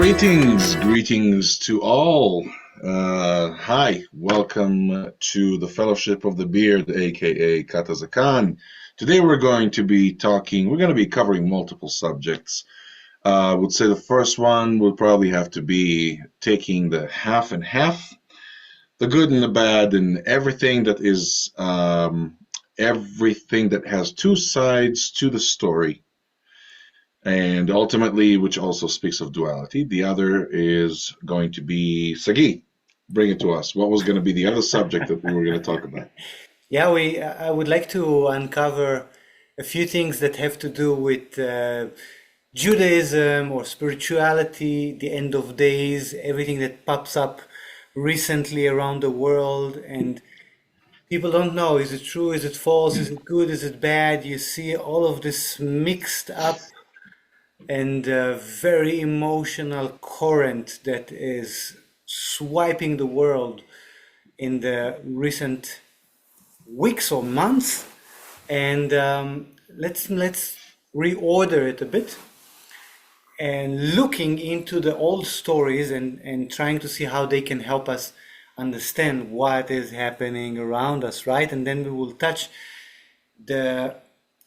Greetings to all. Hi, welcome to the Fellowship of the Beard, aka Katazakan. Today we're going to be covering multiple subjects. I would say the first one will probably have to be taking the half and half, the good and the bad, and everything that has two sides to the story. And ultimately, which also speaks of duality. The other is going to be Sagy. Bring it to us. What was going to be the other subject that we were going to talk about? Yeah, I would like to uncover a few things that have to do with Judaism or spirituality, the end of days, everything that pops up recently around the world, and people don't know, is it true, is it false, is it good, is it bad? You see all of this mixed up and very emotional current that is swiping the world in the recent weeks or months, and let's reorder it a bit and looking into the old stories and trying to see how they can help us understand what is happening around us, right? And then we will touch the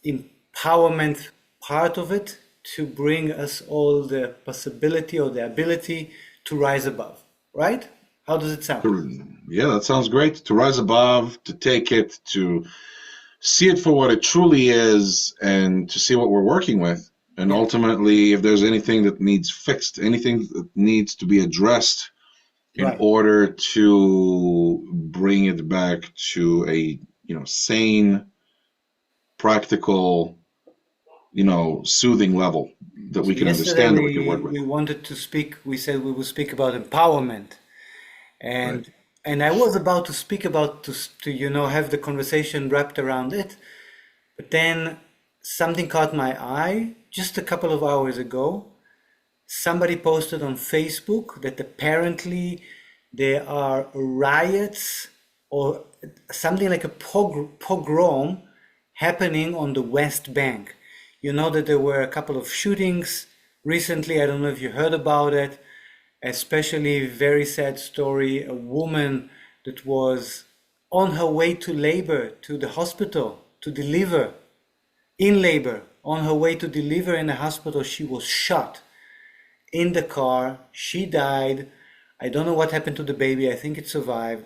empowerment part of it to bring us all the possibility or the ability to rise above, right? How does it sound? Yeah, that sounds great. To rise above, to take it, to see it for what it truly is, and to see what we're working with. And Yeah, ultimately, if there's anything that needs fixed, anything that needs to be addressed in right. order to bring it back to a, sane, practical, soothing level that we So can yesterday understand, that we can we work with. we wanted to speak. We said we would speak about empowerment, Right. and I was about to speak about to have the conversation wrapped around it, but then something caught my eye just a couple of hours ago. Somebody posted on Facebook that apparently there are riots or something like a pogrom happening on the West Bank. You know that there were a couple of shootings recently. I don't know if you heard about it. Especially very sad story, a woman that was on her way to labor, to the hospital to deliver, in labor, on her way to deliver in the hospital, she was shot in the car. She died. I don't know what happened to the baby. I think it survived.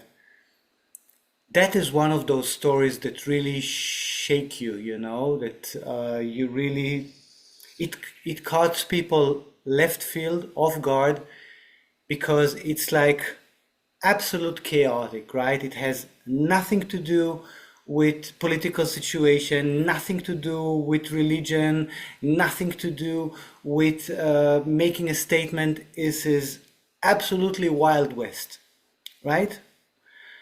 That is one of those stories that really shake you, that you really, it caught people left field, off guard, because it's like absolute chaotic, right? It has nothing to do with political situation, nothing to do with religion, nothing to do with making a statement. This is absolutely Wild West, right?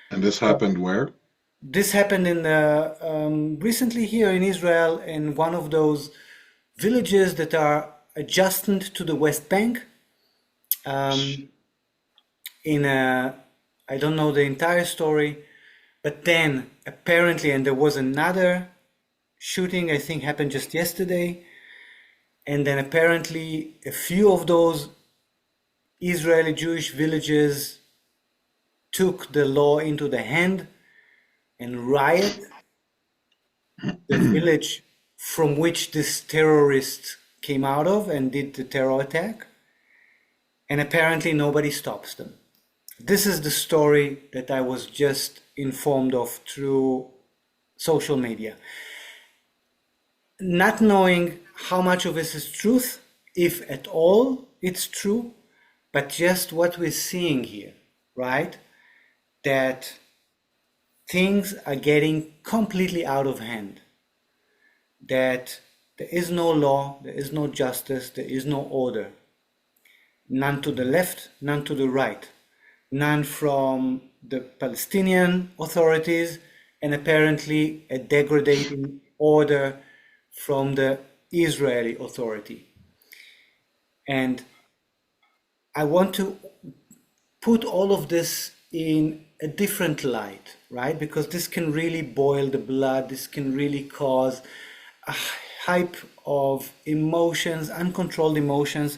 And this happened where? This happened in recently here in Israel, in one of those villages that are adjacent to the West Bank. Um, in a, I don't know the entire story, but then apparently, and there was another shooting, I think happened just yesterday, and then apparently a few of those Israeli Jewish villages took the law into the hand and riot the village from which this terrorist came out of and did the terror attack, and apparently nobody stops them. This is the story that I was just informed of through social media. Not knowing how much of this is truth, if at all it's true, but just what we're seeing here, right? That things are getting completely out of hand. That there is no law, there is no justice, there is no order. None to the left, none to the right. None from the Palestinian authorities, and apparently a degrading order from the Israeli authority. And I want to put all of this in a different light, right? Because this can really boil the blood, this can really cause a hype of emotions, uncontrolled emotions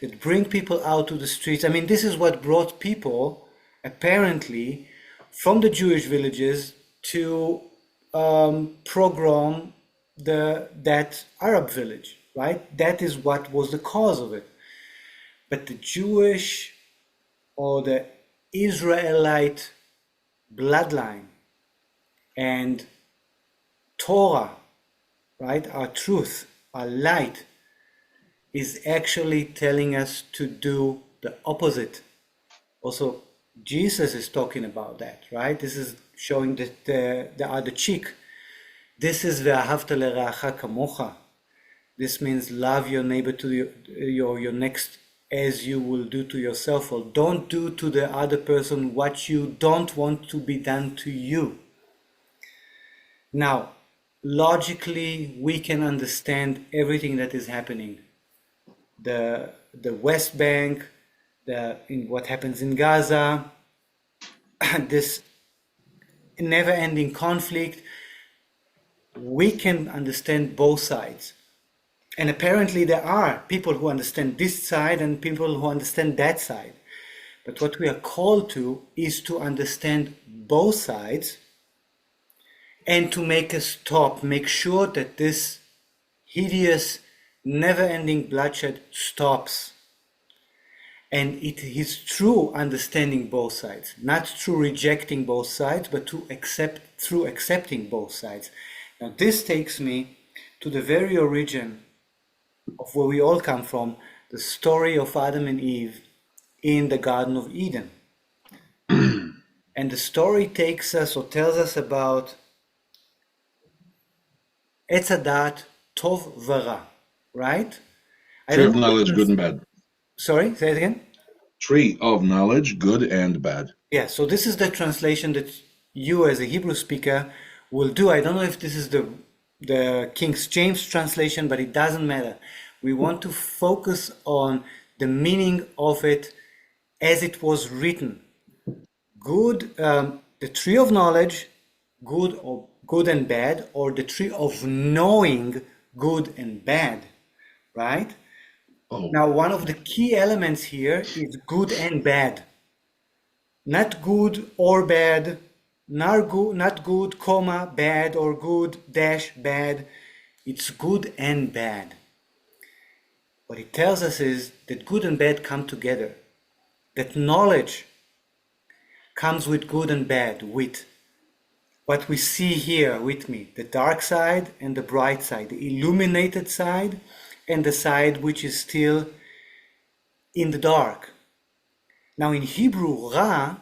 that bring people out to the streets. I mean, this is what brought people, apparently, from the Jewish villages to pogrom that Arab village, right? That is what was the cause of it. But the Jewish or the Israelite bloodline and Torah, right, our truth, our light, is actually telling us to do the opposite. Also, Jesus is talking about that, right? This is showing the other cheek. This is ve'ahavta le'reacha kamocha. This means love your neighbor to your next as you will do to yourself, or don't do to the other person what you don't want to be done to you. Now, logically, we can understand everything that is happening. The West Bank, in what happens in Gaza, this never-ending conflict. We can understand both sides. And apparently there are people who understand this side and people who understand that side. But what we are called to is to understand both sides and to make a stop, make sure that this hideous, never-ending bloodshed stops. And it is through understanding both sides, not through rejecting both sides, but through accepting both sides. Now this takes me to the very origin of where we all come from, the story of Adam and Eve in the Garden of Eden. And the story takes us or tells us about Etz Hadat Tov V'Ra, right? Tree of knowledge, good and bad. Sorry, say it again? Tree of knowledge, good and bad. Yeah, so this is the translation that you as a Hebrew speaker will do. I don't know if this is the King James translation, but it doesn't matter. We want to focus on the meaning of it as it was written. Good, the tree of knowledge, good and bad, or the tree of knowing good and bad, right? Oh. Now, one of the key elements here is good and bad. Not good or bad, not good, comma, bad, or good, dash, bad. It's good and bad. What it tells us is that good and bad come together. That knowledge comes with good and bad, with what we see here with me, the dark side and the bright side, the illuminated side and the side which is still in the dark. Now in Hebrew, Ra,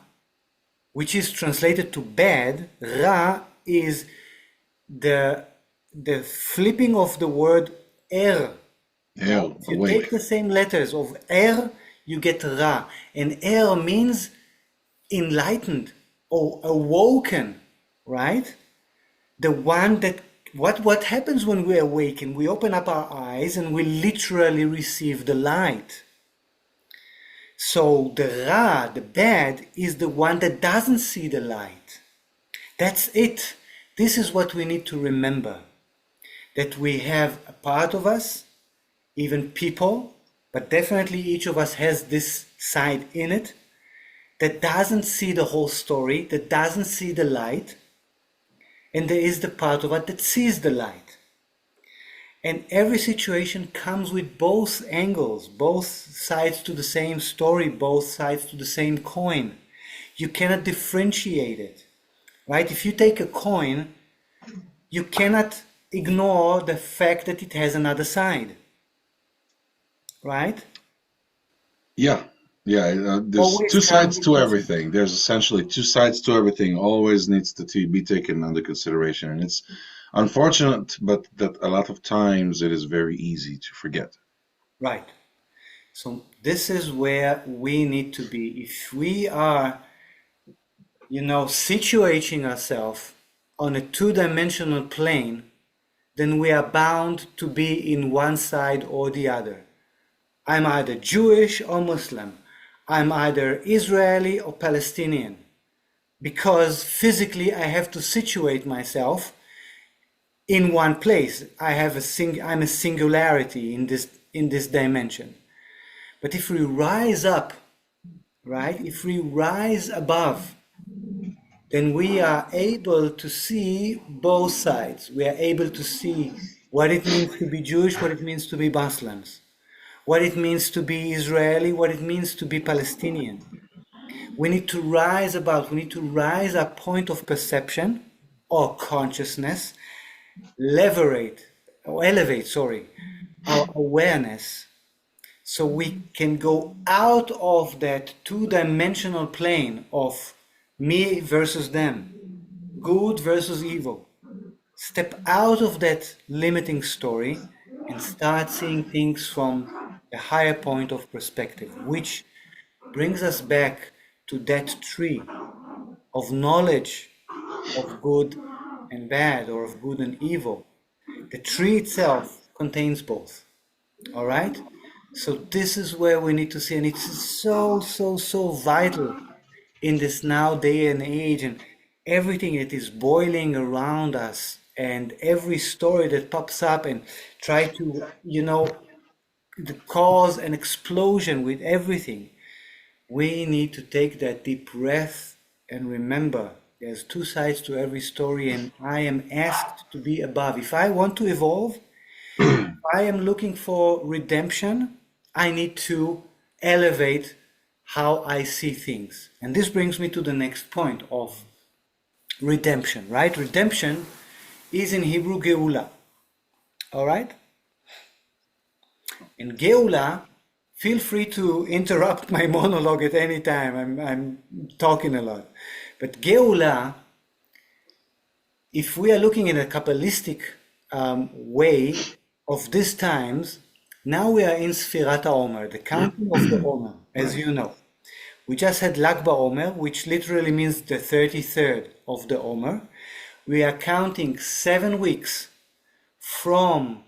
which is translated to bad, Ra is the flipping of the word Er. If you take the same letters of Er, you get Ra. And Er means enlightened or awoken, right? The one that, what happens when we awaken? We open up our eyes and we literally receive the light. So the Ra, the bad, is the one that doesn't see the light. That's it. This is what we need to remember. That we have a part of us, even people, but definitely each of us has this side in it, that doesn't see the whole story, that doesn't see the light, and there is the part of it that sees the light. And every situation comes with both angles, both sides to the same story, both sides to the same coin. You cannot differentiate it, right? If you take a coin, you cannot ignore the fact that it has another side, right? Yeah. There's two sides to everything. There's essentially two sides to everything. Always needs to be taken under consideration. And it's unfortunate, but that a lot of times it is very easy to forget. Right. So this is where we need to be. If we are, situating ourselves on a two-dimensional plane, then we are bound to be in one side or the other. I'm either Jewish or Muslim. I'm either Israeli or Palestinian. Because physically I have to situate myself in one place. I'm a singularity in this dimension. But if we rise up, right, if we rise above, then we are able to see both sides. We are able to see what it means to be Jewish, what it means to be Muslims, what it means to be Israeli, what it means to be Palestinian. We need to rise above, we need to rise our point of perception or consciousness, elevate, our awareness, so we can go out of that two-dimensional plane of me versus them, good versus evil. Step out of that limiting story and start seeing things from a higher point of perspective, which brings us back to that tree of knowledge of good and bad, or of good and evil. The tree itself contains both. All right? So this is where we need to see, and it's so vital in this now day and age, and everything that is boiling around us, and every story that pops up and try to, cause an explosion with everything. We need to take that deep breath and remember there's two sides to every story, and I am asked to be above. If I want to evolve, if I am looking for redemption, I need to elevate how I see things. And this brings me to the next point of redemption, right? Redemption is in Hebrew Geula. All right? In Geula, feel free to interrupt my monologue at any time. I'm talking a lot. But Geula, if we are looking in a Kabbalistic way of these times, now we are in Sefirat HaOmer, the counting of the Omer, as you know. We just had Lag BaOmer, which literally means the 33rd of the Omer. We are counting 7 weeks from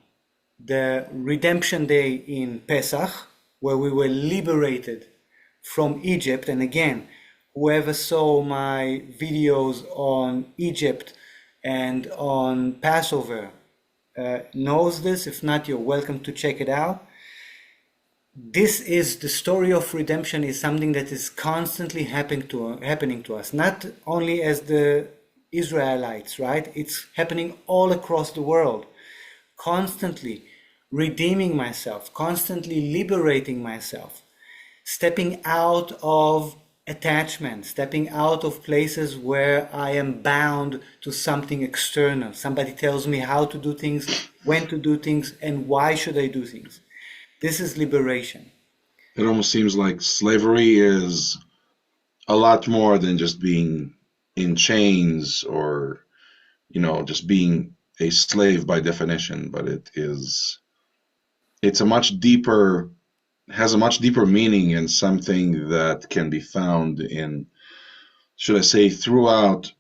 the redemption day in Pesach, where we were liberated from Egypt. And again, whoever saw my videos on Egypt and on Passover knows this. If not, you're welcome to check it out. This is the story of redemption, is something that is constantly happening to us, not only as the Israelites, right? It's happening all across the world, constantly redeeming myself, constantly liberating myself, stepping out of attachment, stepping out of places where I am bound to something external. Somebody tells me how to do things, when to do things, and why should I do things. This is liberation. It almost seems like slavery is a lot more than just being in chains or, just being a slave by definition, but it's a much deeper, has a much deeper meaning, and something that can be found in, should I say, throughout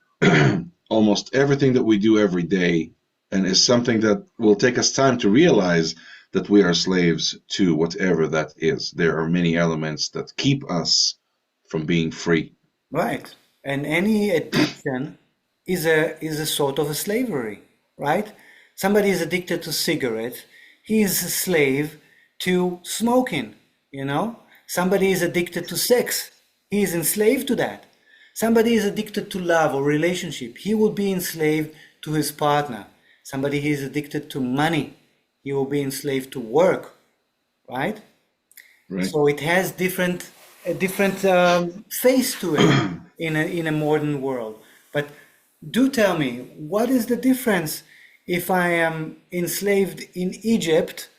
almost everything that we do every day, and is something that will take us time to realize that we are slaves to whatever that is. There are many elements that keep us from being free. Right. And any addiction is a sort of a slavery, right? Somebody is addicted to cigarettes, he is a slave to smoking, Somebody is addicted to sex, he is enslaved to that. Somebody is addicted to love or relationship, he will be enslaved to his partner. Somebody is addicted to money, he will be enslaved to work, right? So it has a different face to it in a modern world. But do tell me, what is the difference if I am enslaved in Egypt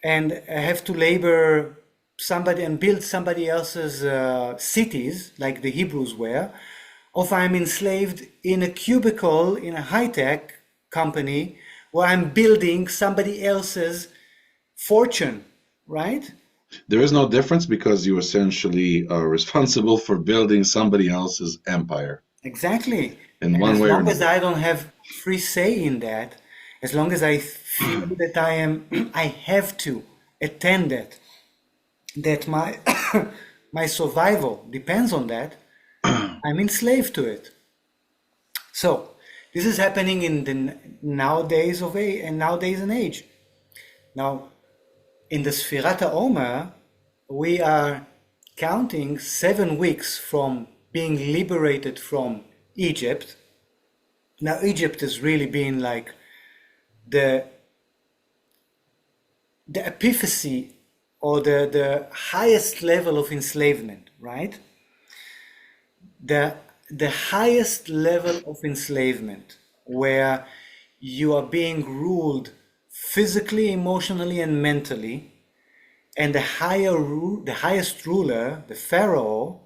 and I have to labor somebody and build somebody else's cities, like the Hebrews were, or if I'm enslaved in a cubicle in a high-tech company where I'm building somebody else's fortune, right? There is no difference, because you essentially are responsible for building somebody else's empire. Exactly. In one way or another. As long as I don't have free say in that, as long as I feel that I have to attend that my my survival depends on that, I'm enslaved to it. So this is happening in the nowadays and age. Now, in the Sefirat HaOmer, we are counting 7 weeks from being liberated from Egypt. Now, Egypt has really been like the epiphyse or the highest level of enslavement, right? The highest level of enslavement where you are being ruled physically, emotionally, and mentally, and the highest ruler, the Pharaoh,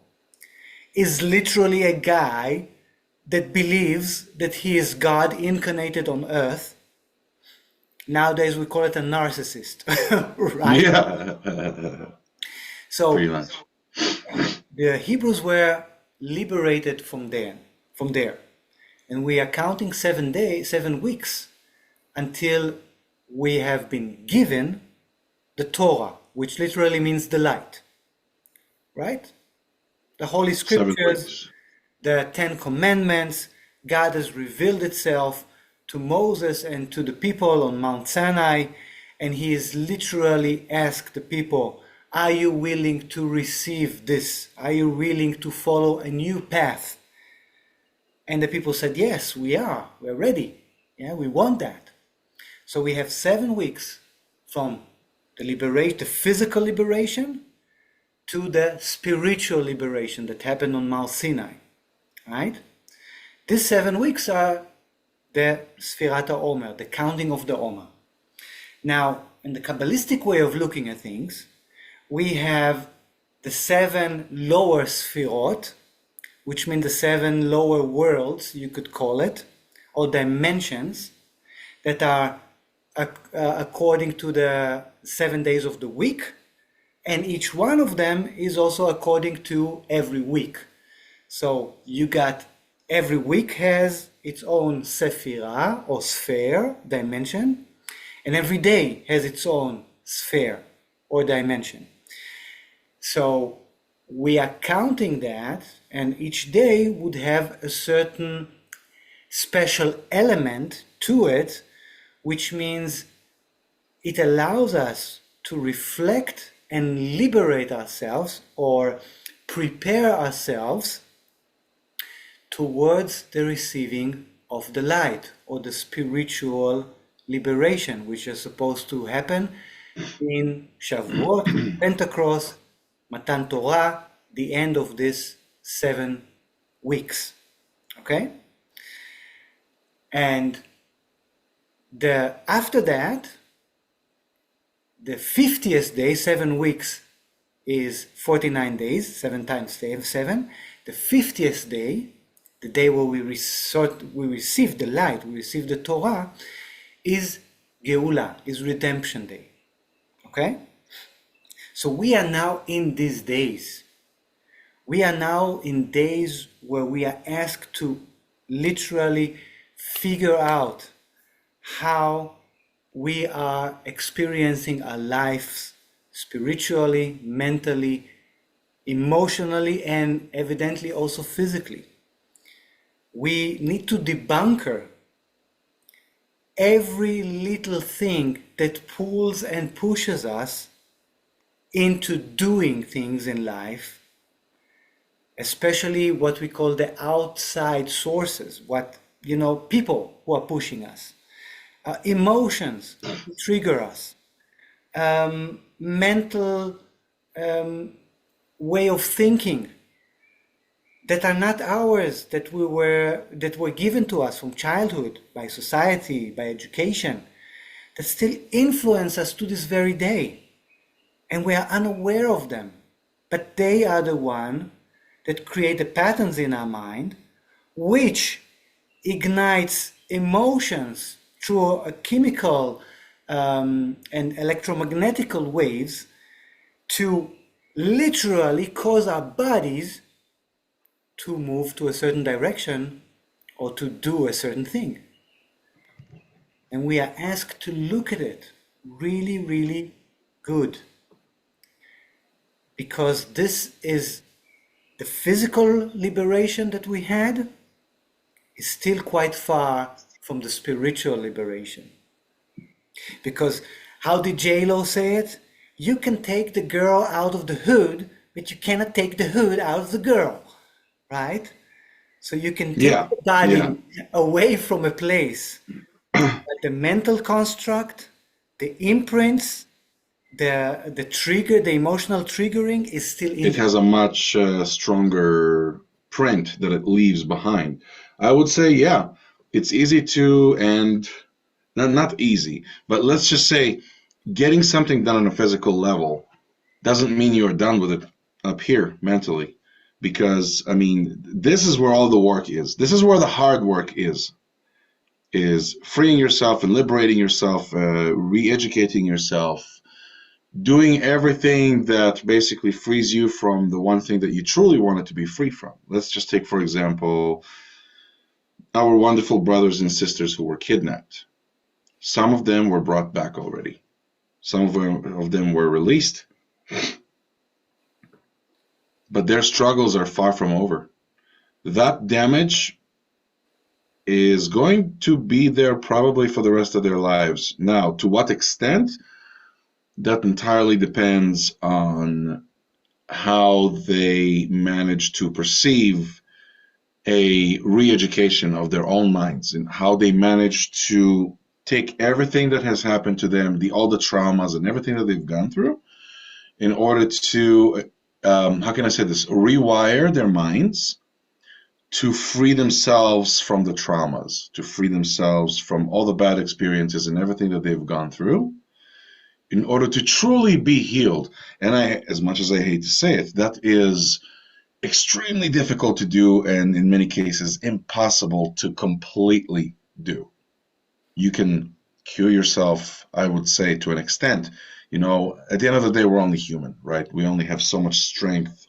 is literally a guy that believes that he is God incarnated on earth. Nowadays we call it a narcissist, right? Yeah. So Pretty much. the Hebrews were liberated from there, and we are counting 7 weeks until we have been given the Torah, which literally means the light, right? The Holy 7 Scriptures, weeks. the Ten Commandments. God has revealed itself to Moses and to the people on Mount Sinai, and he has literally asked the people, are you willing to receive this? Are you willing to follow a new path? And the people said, yes, we are. We're ready. Yeah, we want that. So we have 7 weeks from the physical liberation to the spiritual liberation that happened on Mount Sinai, right? These 7 weeks are the Sefirat HaOmer, the counting of the Omer. Now, in the Kabbalistic way of looking at things, we have the 7 lower Sefirot, which mean the 7 lower worlds, you could call it, or dimensions, that are according to the 7 days of the week, and each one of them is also according to every week. So you got, every week has its own Sephirah or sphere dimension, and every day has its own sphere or dimension. So we are counting that, and each day would have a certain special element to it, which means it allows us to reflect and liberate ourselves or prepare ourselves towards the receiving of the light or the spiritual liberation, which is supposed to happen in Shavuot, Pentecost, Matan Torah, the end of this 7 weeks. Okay? And after that, the 50th day, 7 weeks is 49 days, 7 times 7. The 50th day, the day where we receive the light, we receive the Torah, is Geula, is redemption day. Okay? So we are now in these days. We are now in days where we are asked to literally figure out how we are experiencing our lives spiritually, mentally, emotionally, and evidently also physically. We need to debunker every little thing that pulls and pushes us into doing things in life, especially what we call the outside sources, people who are pushing us, emotions who trigger us, mental way of thinking that are not ours, that were given to us from childhood, by society, by education, that still influence us to this very day. And we are unaware of them. But they are the one that create the patterns in our mind, which ignites emotions through a chemical and electromagnetical waves to literally cause our bodies to move to a certain direction or to do a certain thing. And we are asked to look at it really, really good. Because this is the physical liberation that we had is still quite far from the spiritual liberation. Because how did J-Lo say it? You can take the girl out of the hood, but you cannot take the hood out of the girl, right? So you can take Yeah, the yeah. body away from a place, but the mental construct, the imprints, the trigger, the emotional triggering is still in It there. has a much stronger print that it leaves behind. I would say, yeah, it's easy to, and not easy, but let's just say getting something done on a physical level doesn't mean you're done with it up here mentally. Because, I mean, this is where all the work is. This is where the hard work is freeing yourself and liberating yourself, re-educating yourself, doing everything that basically frees you from the one thing that you truly wanted to be free from. Let's just take, for example, our wonderful brothers and sisters who were kidnapped. Some of them were brought back already. Some of them were released, but their struggles are far from over. That damage is going to be there probably for the rest of their lives. Now, to what extent? That entirely depends on how they manage to perceive a re-education of their own minds and how they manage to take everything that has happened to them, all the traumas and everything that they've gone through, in order to, how can I say this, rewire their minds to free themselves from the traumas, to free themselves from all the bad experiences and everything that they've gone through, in order to truly be healed. And as much as I hate to say it, that is extremely difficult to do, and in many cases impossible to completely do. You can cure yourself, I would say, to an extent. At the end of the day, we're only human, right? We only have so much strength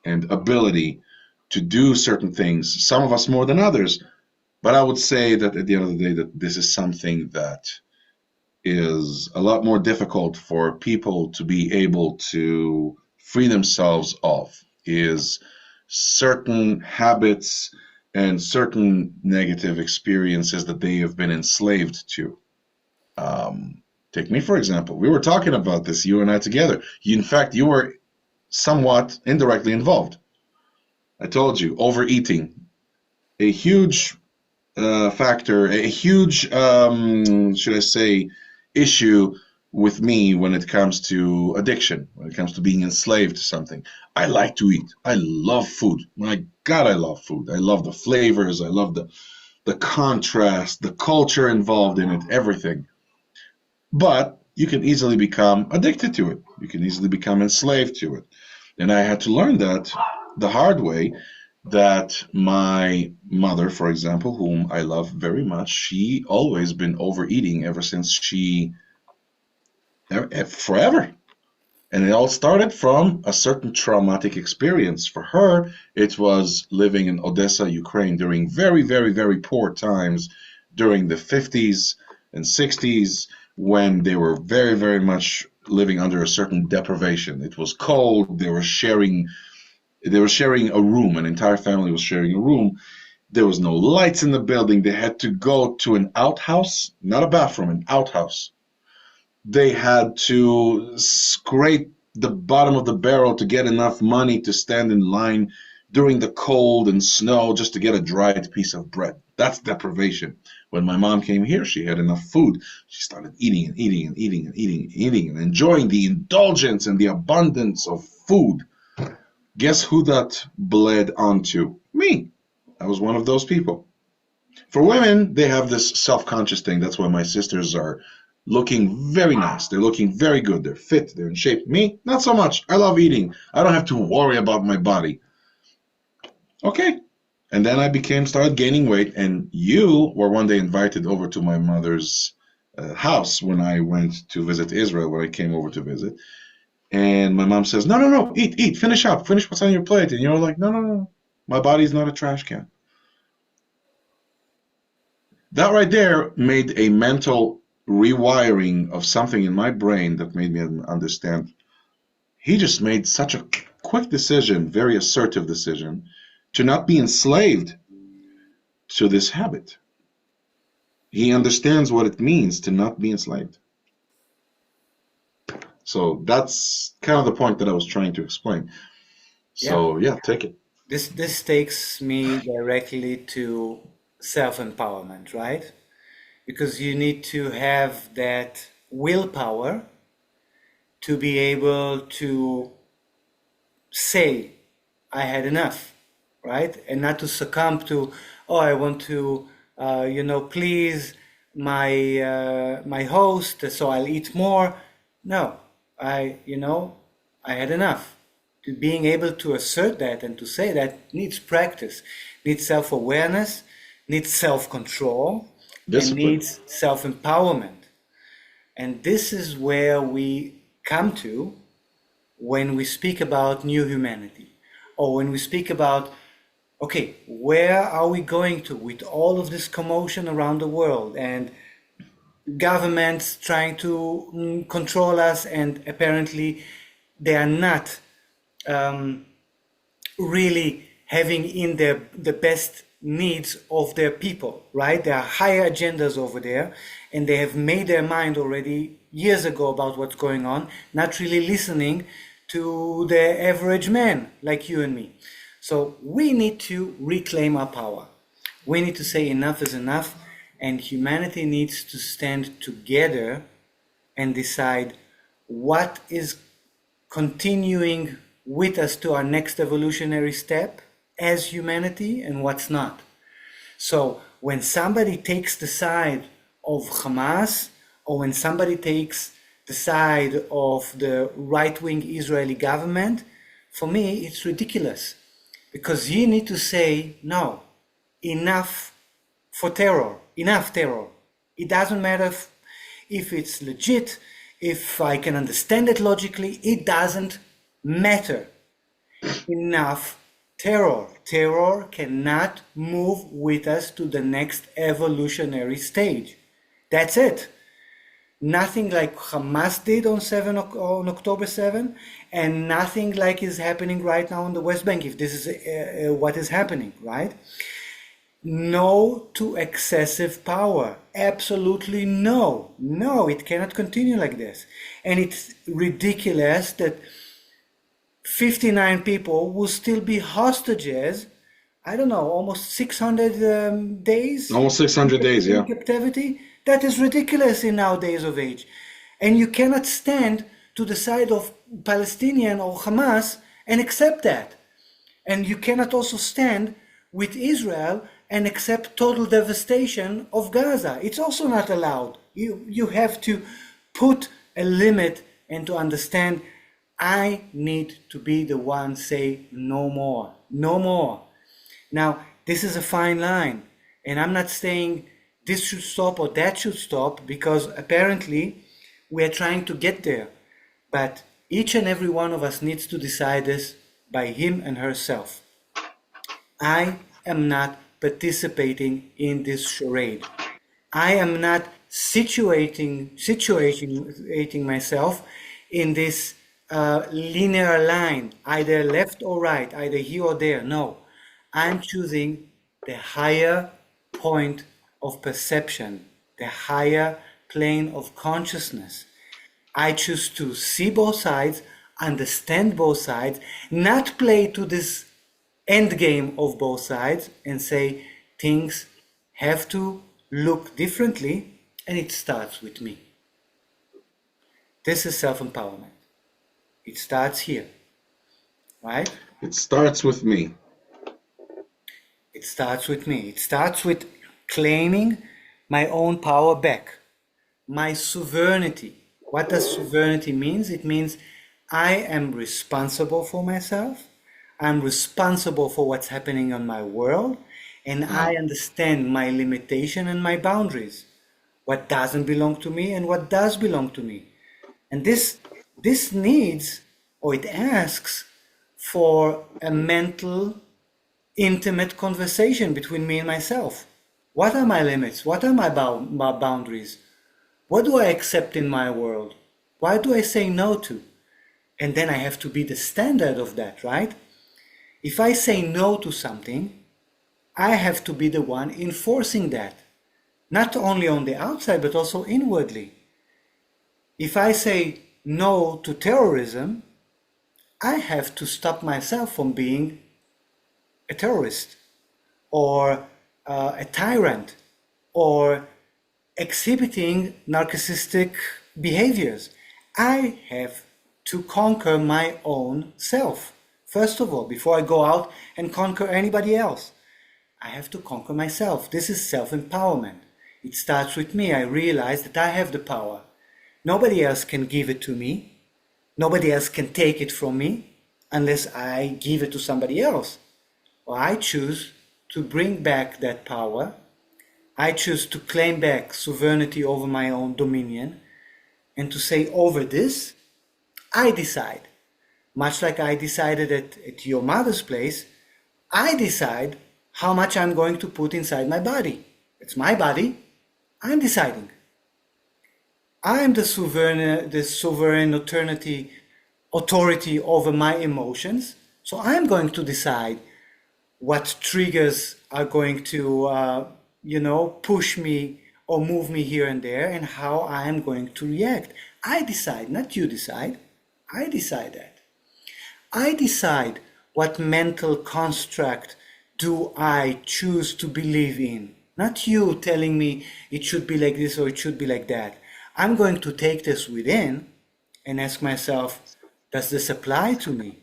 and ability to do certain things, some of us more than others. But I would say that at the end of the day, that this is something that is a lot more difficult for people to be able to free themselves of, is certain habits and certain negative experiences that they have been enslaved to. Take me, for example. We were talking about this, you and I together. In fact, you were somewhat indirectly involved. I told you, overeating, a huge factor, a huge, should I say, issue with me when it comes to addiction, when it comes to being enslaved to something. I like to eat. I love food. My God, I love food. I love the flavors. I love the contrast, the culture involved in it, everything. But you can easily become addicted to it. You can easily become enslaved to it. And I had to learn that the hard way, that my mother, for example, whom I love very much, she always been overeating ever since forever. And it all started from a certain traumatic experience. For her, it was living in Odessa, Ukraine during very, very, very poor times during the 50s and 60s, when they were very, very much living under a certain deprivation. It was cold. They were sharing a room. An entire family was sharing a room. There was no lights in the building. They had to go to an outhouse, not a bathroom, an outhouse. They had to scrape the bottom of the barrel to get enough money to stand in line during the cold and snow just to get a dried piece of bread. That's deprivation. When my mom came here, she had enough food. She started eating and eating and eating and eating and eating and enjoying the indulgence and the abundance of food. Guess who that bled onto? Me. I was one of those people. For women, they have this self-conscious thing. That's why my sisters are looking very nice. They're looking very good. They're fit. They're in shape. Me, not so much. I love eating. I don't have to worry about my body. Okay. And then I started gaining weight. And you were one day invited over to my mother's house when I went to visit Israel, when I came over to visit. And my mom says, no, no, no, eat, finish up, finish what's on your plate. And you're like, no, no, no, my body's not a trash can. That right there made a mental rewiring of something in my brain that made me understand. He just made such a quick decision, very assertive decision, to not be enslaved to this habit. He understands what it means to not be enslaved. So that's kind of the point that I was trying to explain. Yeah. So yeah, take it. This takes me directly to self-empowerment, right? Because you need to have that willpower to be able to say, I had enough, right? And not to succumb to, oh, I want to, please my host, so I'll eat more. No, I had enough. Being able to assert that and to say that needs practice, needs self-awareness, needs self-control, and Discipline. needs self-empowerment. And this is where we come to when we speak about new humanity, or when we speak about, okay, where are we going to with all of this commotion around the world and governments trying to control us, and apparently they are not really having in their the best needs of their people, right? There are higher agendas over there, and they have made their mind already years ago about what's going on, not really listening to the average man like you and me. So we need to reclaim our power. We need to say enough is enough, and humanity needs to stand together and decide what is continuing with us to our next evolutionary step as humanity and what's not. So when somebody takes the side of Hamas, or when somebody takes the side of the right-wing Israeli government, for me it's ridiculous, because you need to say no, enough for terror, enough terror. It doesn't matter if it's legit, if I can understand it logically, it doesn't matter. Enough terror. Terror cannot move with us to the next evolutionary stage. That's it. Nothing like Hamas did on October 7, and nothing like is happening right now on the West Bank, if this is what is happening, right? No to excessive power. Absolutely no. No, it cannot continue like this. And it's ridiculous that 59 people will still be hostages, I don't know, almost 600 days Almost 600 days, in yeah. captivity. That is ridiculous in nowadays of age. And you cannot stand to the side of Palestinian or Hamas and accept that. And you cannot also stand with Israel and accept total devastation of Gaza. It's also not allowed. You have to put a limit and to understand, I need to be the one say no more, no more. Now, this is a fine line, and I'm not saying this should stop or that should stop, because apparently we are trying to get there. But each and every one of us needs to decide this by him and herself. I am not participating in this charade. I am not situating myself in this linear line, either left or right, either here or there. No, I'm choosing the higher point of perception, the higher plane of consciousness. I choose to see both sides, understand both sides, not play to this end game of both sides and say things have to look differently, and it starts with me. This is self-empowerment. It starts here, right? It starts with me. It starts with me. It starts with claiming my own power back, my sovereignty. What does sovereignty mean? It means I am responsible for myself. I'm responsible for what's happening on my world, and I understand my limitation and my boundaries. What doesn't belong to me and what does belong to me. And this needs, or it asks for a mental, intimate conversation between me and myself. What are my limits? What are my boundaries? What do I accept in my world? Why do I say no to? And then I have to be the standard of that, right? If I say no to something, I have to be the one enforcing that. Not only on the outside, but also inwardly. If I say no to terrorism, I have to stop myself from being a terrorist or a tyrant or exhibiting narcissistic behaviors. I have to conquer my own self. First of all, before I go out and conquer anybody else, I have to conquer myself. This is self-empowerment. It starts with me. I realize that I have the power. Nobody else can give it to me. Nobody else can take it from me unless I give it to somebody else. Or I choose to bring back that power. I choose to claim back sovereignty over my own dominion and to say, over this, I decide. Much like I decided at your mother's place, I decide how much I'm going to put inside my body. It's my body. I'm deciding. I'm the sovereign authority over my emotions. So I'm going to decide what triggers are going to, push me or move me here and there, and how I am going to react. I decide, not you decide. I decide that. I decide what mental construct do I choose to believe in. Not you telling me it should be like this or it should be like that. I'm going to take this within and ask myself, does this apply to me?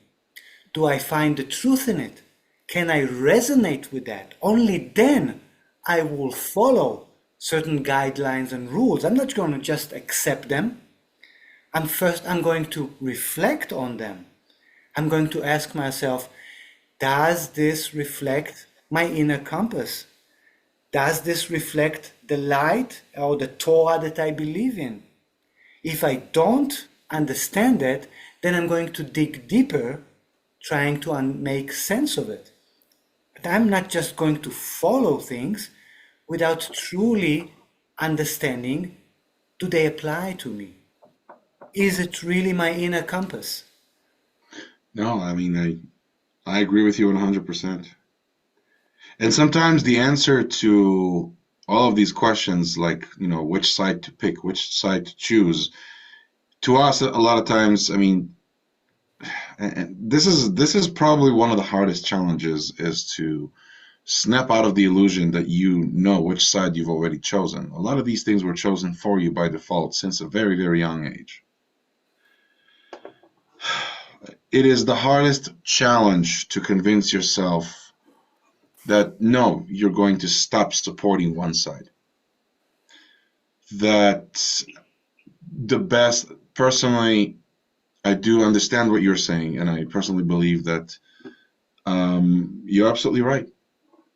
Do I find the truth in it? Can I resonate with that? Only then I will follow certain guidelines and rules. I'm not going to just accept them. I'm going to reflect on them. I'm going to ask myself, does this reflect my inner compass? Does this reflect the light or the Torah that I believe in? If I don't understand it, then I'm going to dig deeper, trying to make sense of it. But I'm not just going to follow things without truly understanding, do they apply to me? Is it really my inner compass? No, I mean, I agree with you 100%. And sometimes the answer to all of these questions, like, which side to pick, which side to choose, to us, a lot of times, I mean, and this is probably one of the hardest challenges, is to snap out of the illusion that you know which side you've already chosen. A lot of these things were chosen for you by default since a very, very young age. It is the hardest challenge to convince yourself that no, you're going to stop supporting one side. That the best, personally, I do understand what you're saying, and I personally believe that you're absolutely right.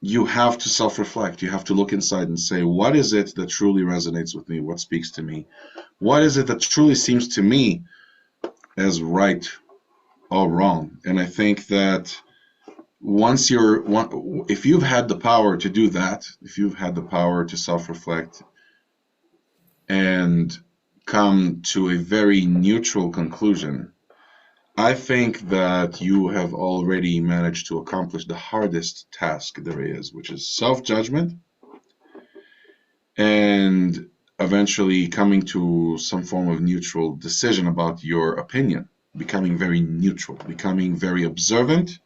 You have to self-reflect. You have to look inside and say, what is it that truly resonates with me? What speaks to me? What is it that truly seems to me as right or wrong? And I think that if you've had the power to do that, if you've had the power to self-reflect and come to a very neutral conclusion, I think that you have already managed to accomplish the hardest task there is, which is self-judgment, and eventually coming to some form of neutral decision about your opinion, becoming very neutral, becoming very observant.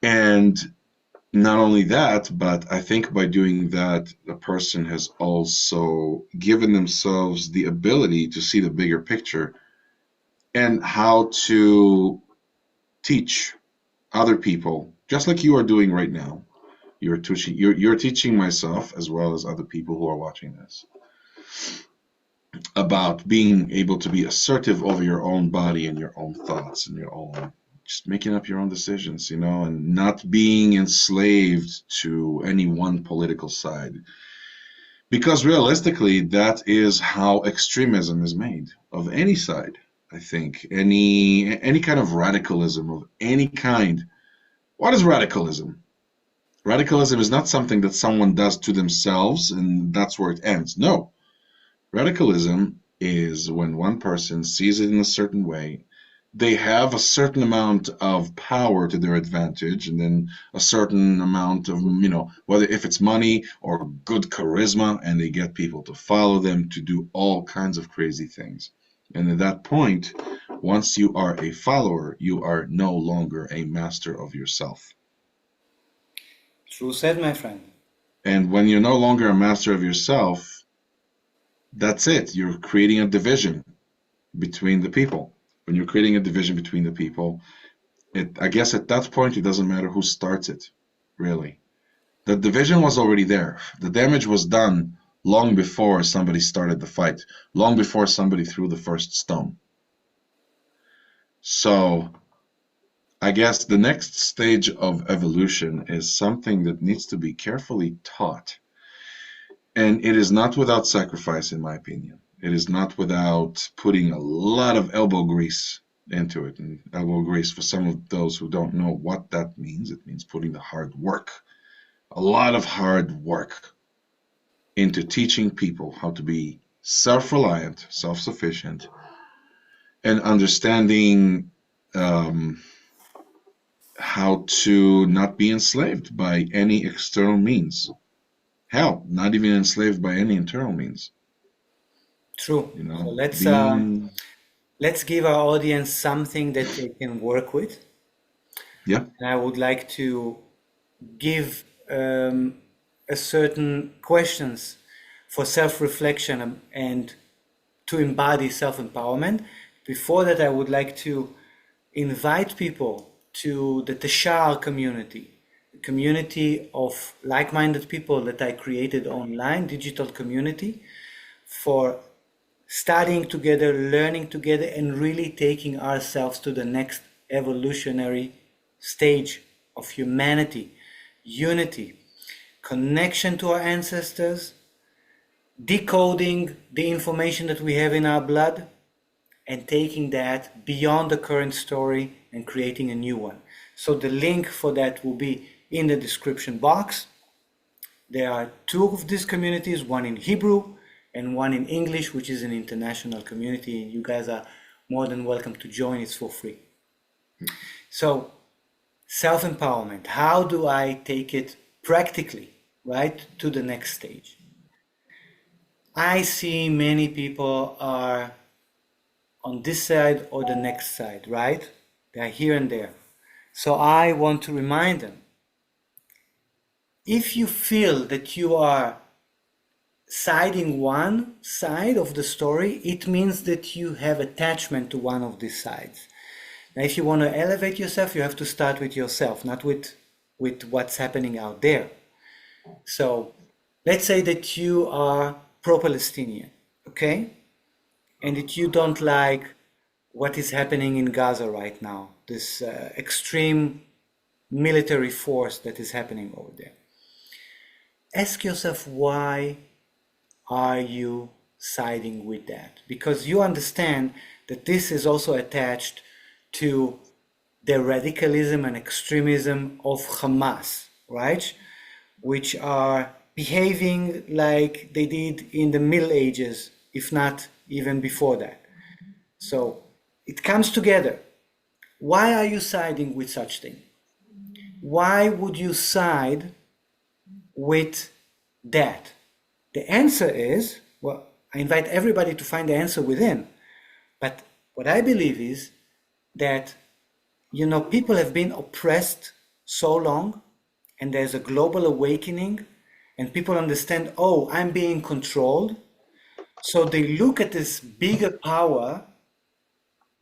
And not only that, but I think by doing that, the person has also given themselves the ability to see the bigger picture and how to teach other people, just like you are doing right now. You're teaching myself, as well as other people who are watching this, about being able to be assertive over your own body and your own thoughts and your own, just making up your own decisions, and not being enslaved to any one political side. Because realistically, that is how extremism is made, of any side. I think any kind of radicalism of any kind. What is radicalism? Radicalism is not something that someone does to themselves and that's where it ends. No. Radicalism is when one person sees it in a certain way, they have a certain amount of power to their advantage, and then a certain amount of, whether if it's money or good charisma, and they get people to follow them to do all kinds of crazy things. And at that point, once you are a follower, you are no longer a master of yourself. True said, my friend. And when you're no longer a master of yourself, that's it. You're creating a division between the people. When you're creating a division between the people, I guess at that point, it doesn't matter who starts it, really. The division was already there. The damage was done long before somebody started the fight, long before somebody threw the first stone. So I guess the next stage of evolution is something that needs to be carefully taught. And it is not without sacrifice, in my opinion. It is not without putting a lot of elbow grease into it. And elbow grease, for some of those who don't know what that means, it means putting the hard work, a lot of hard work into teaching people how to be self-reliant, self-sufficient, and understanding how to not be enslaved by any external means. Hell, not even enslaved by any internal means. True. You So know, let's being, let's give our audience something that they can work with. yeah, And I would like to give a certain questions for self-reflection and to embody self-empowerment. Before that, I would like to invite people to the Teshar community, a community of like-minded people that I created online, digital community, for studying together, learning together, and really taking ourselves to the next evolutionary stage of humanity, unity, connection to our ancestors, decoding the information that we have in our blood, and taking that beyond the current story and creating a new one. So the link for that will be in the description box. There are two of these communities, one in Hebrew and one in English, which is an international community. You guys are more than welcome to join. It's for free. So self-empowerment, how do I take it practically, right, to the next stage? I see many people are on this side or the next side, right? They're here and there. So I want to remind them, if you feel that you are siding one side of the story, it means that you have attachment to one of these sides. Now, if you want to elevate yourself, you have to start with yourself, not with what's happening out there. So let's say that you are pro-Palestinian, okay? And that you don't like what is happening in Gaza right now, this extreme military force that is happening over there. Ask yourself, why are you siding with that? Because you understand that this is also attached to the radicalism and extremism of Hamas, right? Which are behaving like they did in the Middle Ages, if not even before that. So it comes together. Why are you siding with such thing? Why would you side with that? The answer is, well, I invite everybody to find the answer within. But what I believe is that, you know, people have been oppressed so long, and there's a global awakening, and people understand, oh, I'm being controlled. So they look at this bigger power,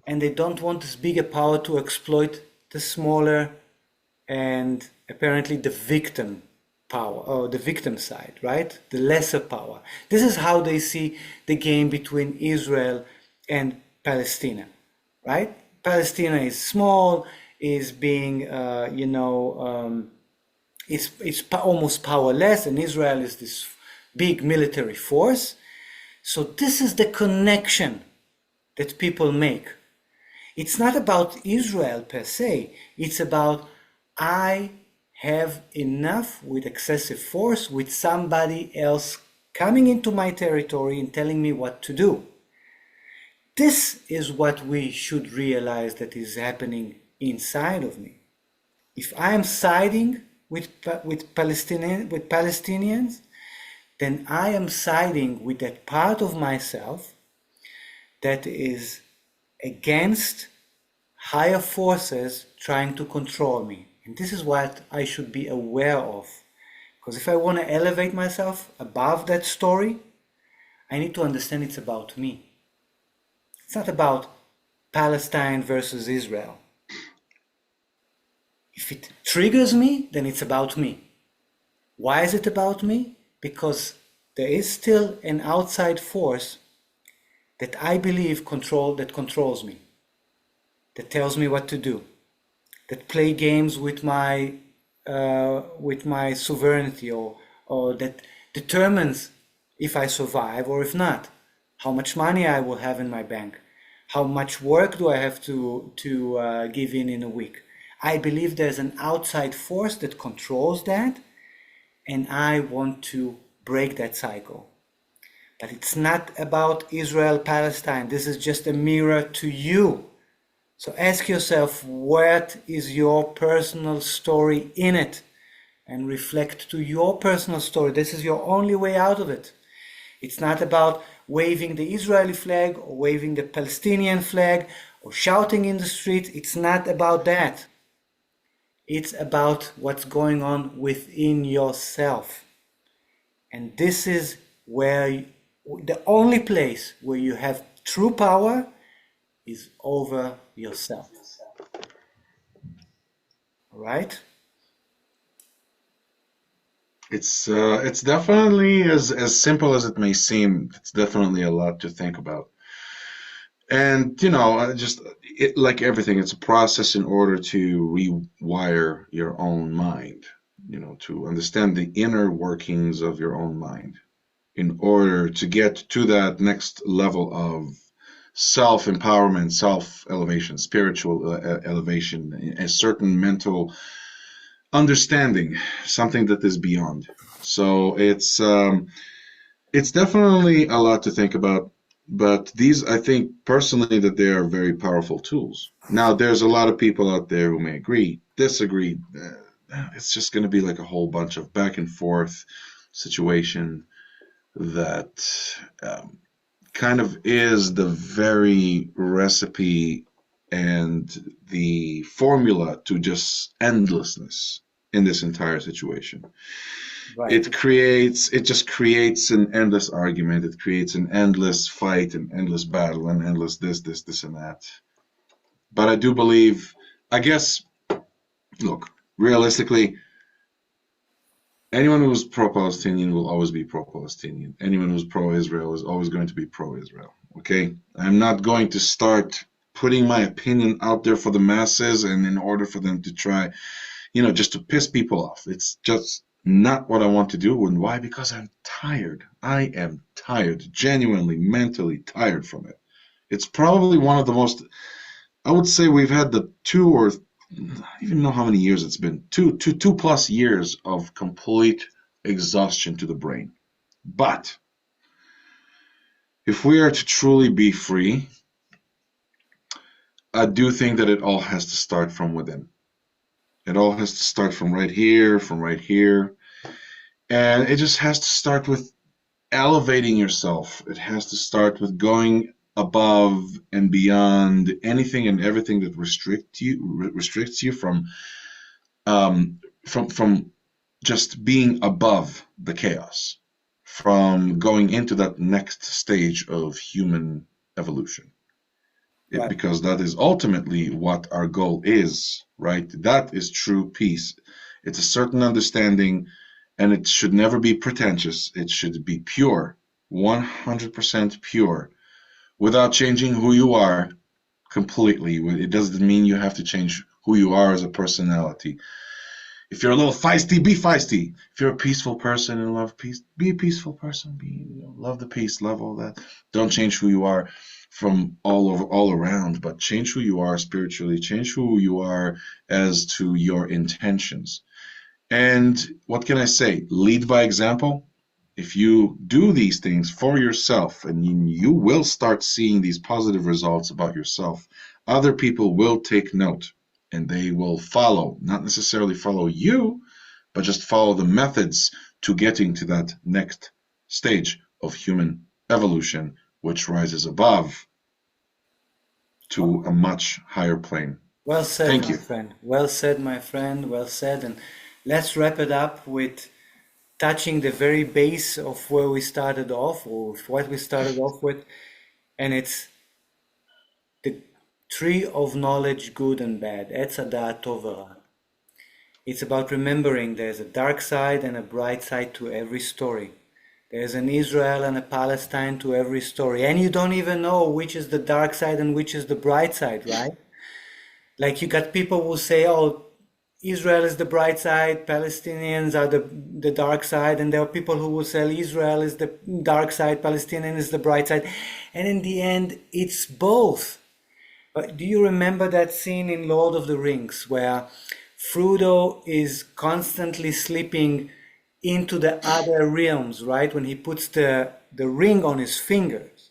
and they don't want this bigger power to exploit the smaller and apparently the victim power, or the victim side, right? The lesser power. This is how they see the game between Israel and Palestine, right? Palestine is small, is being, it's almost powerless, and Israel is this big military force. So this is the connection that people make. It's not about Israel per se. It's about, I have enough with excessive force, with somebody else coming into my territory and telling me what to do. This is what we should realize that is happening inside of me. If I am siding with Palestinians, then I am siding with that part of myself that is against higher forces trying to control me. And this is what I should be aware of. Because if I want to elevate myself above that story, I need to understand it's about me. It's not about Palestine versus Israel. If it triggers me, then it's about me. Why is it about me? Because there is still an outside force that I believe controls me, that tells me what to do, that play games with my sovereignty, or that determines if I survive or if not, how much money I will have in my bank, how much work do I have to give in a week. I believe there's an outside force that controls that, and I want to break that cycle. But it's not about Israel-Palestine. This is just a mirror to you. So ask yourself, what is your personal story in it? And reflect to your personal story. This is your only way out of it. It's not about waving the Israeli flag or waving the Palestinian flag or shouting in the street. It's not about that. It's about what's going on within yourself. And this is where the only place where you have true power is over yourself. All right? It's definitely as simple as it may seem. It's definitely a lot to think about. And like everything, it's a process in order to rewire your own mind, to understand the inner workings of your own mind in order to get to that next level of self-empowerment, self-elevation, spiritual elevation, a certain mental understanding, something that is beyond. So it's definitely a lot to think about. But these, I think personally, that they are very powerful tools. Now, there's a lot of people out there who may agree, disagree. It's just going to be like a whole bunch of back and forth situation that kind of is the very recipe and the formula to just endlessness in this entire situation. Right. It just creates an endless argument. It creates an endless fight, an endless battle, an endless this, and that. But I do believe, I guess, look, realistically, anyone who's pro-Palestinian will always be pro-Palestinian. Anyone who's pro-Israel is always going to be pro-Israel. Okay? I'm not going to start putting my opinion out there for the masses and in order for them to try, just to piss people off. It's just not what I want to do. And why? Because I'm tired. I am tired, genuinely, mentally tired from it. It's probably one of the most, I would say we've had the I don't even know how many years it's been, two plus years of complete exhaustion to the brain. But if we are to truly be free, I do think that it all has to start from within. It all has to start from right here, and it just has to start with elevating yourself. It has to start with going above and beyond anything and everything that restricts you from just being above the chaos, from going into that next stage of human evolution. Right. Because that is ultimately what our goal is, right? That is true peace. It's a certain understanding, and it should never be pretentious. It should be pure, 100% pure, without changing who you are completely. It doesn't mean you have to change who you are as a personality. If you're a little feisty, be feisty. If you're a peaceful person and love peace, be a peaceful person. Love the peace, love all that. Don't change who you are from all around, but change who you are spiritually, change who you are as to your intentions. And what can I say? Lead by example. If you do these things for yourself, and you will start seeing these positive results about yourself, other people will take note and they will follow, not necessarily follow you, but just follow the methods to getting to that next stage of human evolution, which rises above to a much higher plane. Well said, Thank my you. friend. Well said, my friend. Well said. And let's wrap it up with touching the very base of where we started off, or what we started off with, and it's the tree of knowledge, good and bad. Etz Hadat Tov v'Ra. It's about remembering there's a dark side and a bright side to every story. There's an Israel and a Palestine to every story. And you don't even know which is the dark side and which is the bright side, right? Like you got people who say, oh, Israel is the bright side, Palestinians are the dark side, and there are people who will say Israel is the dark side, Palestinian is the bright side. And in the end, it's both. But do you remember that scene in Lord of the Rings where Frodo is constantly slipping into the other realms, right? When he puts the ring on his fingers.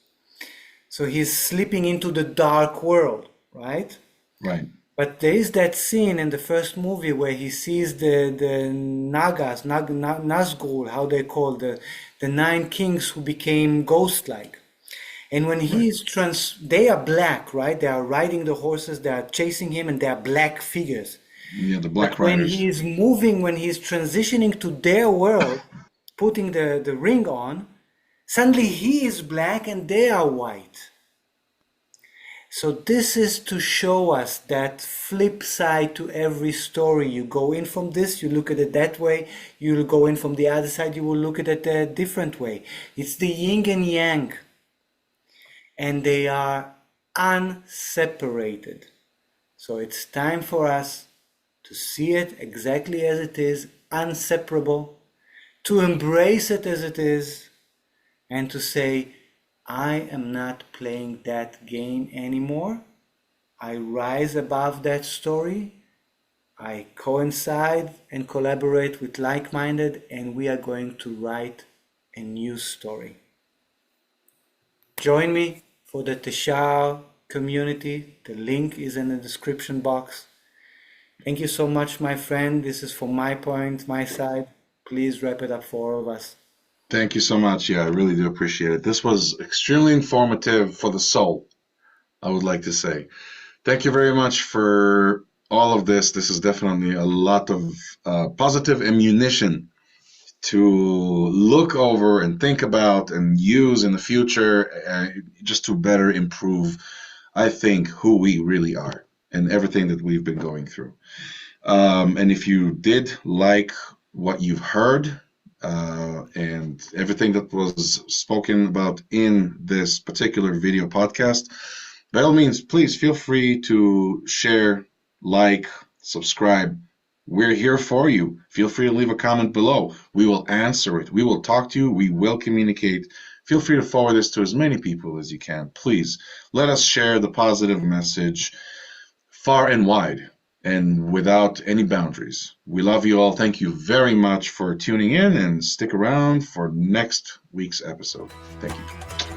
So he's slipping into the dark world, right? Right. But there is that scene in the first movie where he sees the Nagas, Nazgul, how they call the 9 kings who became ghost-like. And when he is they are black, right? They are riding the horses, they are chasing him, and they are black figures. Yeah, the Black But when Riders. he is moving, when he is transitioning to their world, putting the ring on, suddenly he is black and they are white. So this is to show us that flip side to every story. You go in from this, you look at it that way. You'll go in from the other side, you will look at it a different way. It's the yin and yang. And they are unseparated. So it's time for us to see it exactly as it is, inseparable, to embrace it as it is, and to say, I am not playing that game anymore. I rise above that story. I coincide and collaborate with like-minded, and we are going to write a new story. Join me for the Teshar community. The link is in the description box. Thank you so much, my friend. This is from my point, my side. Please wrap it up for all of us. Thank you so much. Yeah, I really do appreciate it. This was extremely informative for the soul, I would like to say. Thank you very much for all of this. This is definitely a lot of positive ammunition to look over and think about and use in the future, just to better improve, I think, who we really are and everything that we've been going through. And if you did like what you've heard, and everything that was spoken about in this particular video podcast, by all means, please feel free to share, like, subscribe. We're here for you. Feel free to leave a comment below. We will answer it. We will talk to you. We will communicate. Feel free to forward this to as many people as you can. Please let us share the positive message far and wide, and without any boundaries. We love you all. Thank you very much for tuning in, and stick around for next week's episode. Thank you.